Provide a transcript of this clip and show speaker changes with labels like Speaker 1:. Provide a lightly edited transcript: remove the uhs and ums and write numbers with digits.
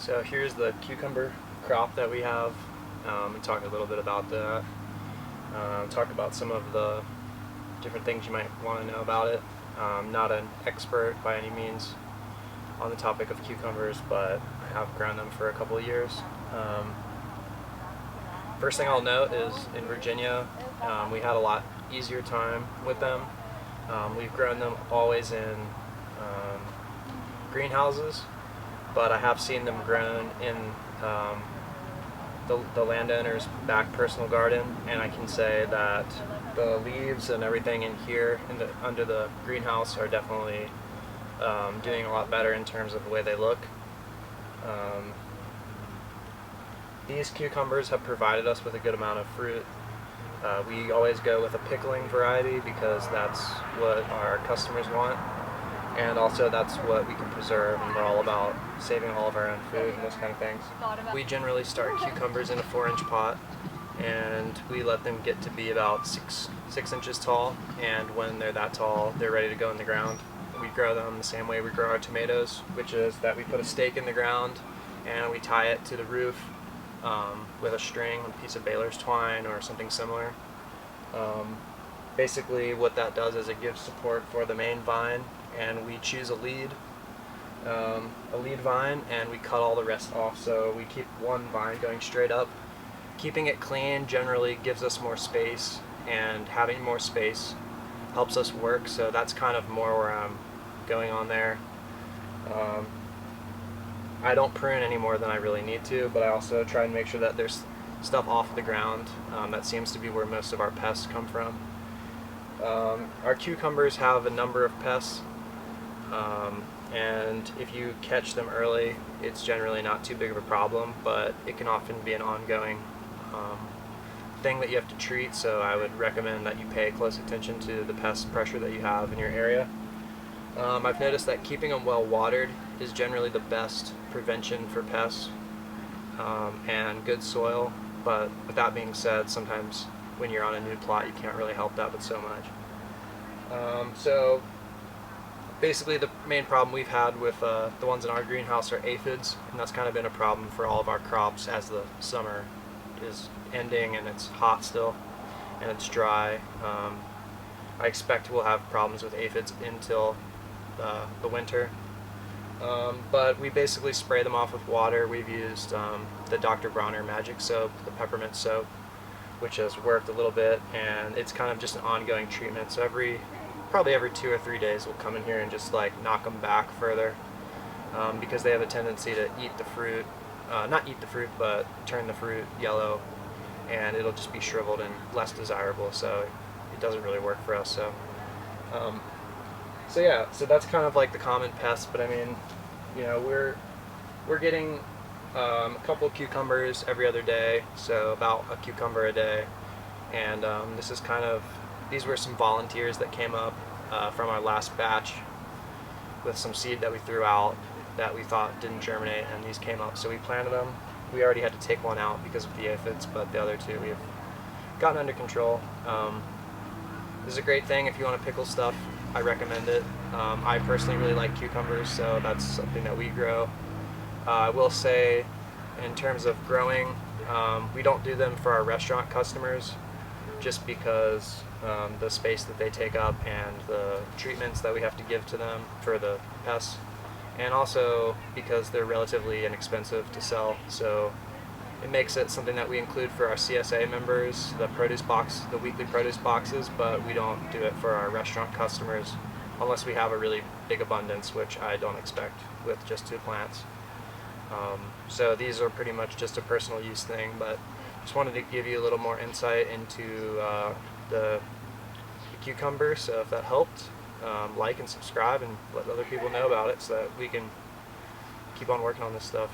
Speaker 1: So here's the cucumber crop that we have. We talk a little bit about that. Talk about some of the different things you might want to know about it. Not an expert by any means on the topic of cucumbers, but I have grown them for a couple of years. First thing I'll note is in Virginia, we had a lot easier time with them. We've grown them always in greenhouses, but I have seen them grown in the landowner's back personal garden, and I can say that the leaves and everything in here under the greenhouse are definitely doing a lot better in terms of the way they look. These cucumbers have provided us with a good amount of fruit. We always go with a pickling variety because that's what our customers want, and also that's what we can preserve, and we're all about saving all of our own food and those kind of things. We generally start cucumbers in a 4-inch pot, and we let them get to be about 6 inches tall, and when they're that tall, they're ready to go in the ground. We grow them the same way we grow our tomatoes, which is that we put a stake in the ground and we tie it to the roof with a string, a piece of baler's twine or something similar. Basically what that does is it gives support for the main vine, and we choose a lead vine, and we cut all the rest off, so we keep one vine going straight up. Keeping it clean generally gives us more space, and having more space helps us work, so that's kind of more where I'm going on there. I don't prune any more than I really need to, but I also try and make sure that there's stuff off the ground. That seems to be where most of our pests come from. Our cucumbers have a number of pests, and if you catch them early, it's generally not too big of a problem, but it can often be an ongoing thing that you have to treat, so I would recommend that you pay close attention to the pest pressure that you have in your area. I've noticed that keeping them well watered is generally the best prevention for pests, and good soil, but with that being said, sometimes when you're on a new plot you can't really help that with so much. So basically the main problem we've had with the ones in our greenhouse are aphids, and that's kind of been a problem for all of our crops as the summer is ending and it's hot still and it's dry. I expect we'll have problems with aphids until the winter, but we basically spray them off with water. We've used the Dr. Bronner magic soap, the peppermint soap, which has worked a little bit, and it's kind of just an ongoing treatment, so probably every 2 or 3 days we'll come in here and just like knock them back further, because they have a tendency to eat the fruit, not eat the fruit, but turn the fruit yellow, and it'll just be shriveled and less desirable, so it doesn't really work for us. So yeah, so that's kind of like the common pests, but I mean, you know, we're getting a couple of cucumbers every other day, so about a cucumber a day, and these were some volunteers that came up from our last batch with some seed that we threw out that we thought didn't germinate, and these came up, so we planted them. We already had to take one out because of the aphids, but the other two we've gotten under control. This is a great thing if you want to pickle stuff. I recommend it. I personally really like cucumbers, so that's something that we grow. I will say, in terms of growing, we don't do them for our restaurant customers, just because the space that they take up and the treatments that we have to give to them for the pests, and also because they're relatively inexpensive to sell, so it makes it something that we include for our CSA members, the weekly produce boxes, but we don't do it for our restaurant customers unless we have a really big abundance, which I don't expect with just 2 plants. So these are pretty much just a personal use thing, but just wanted to give you a little more insight into the cucumber, so if that helped, like and subscribe and let other people know about it so that we can keep on working on this stuff.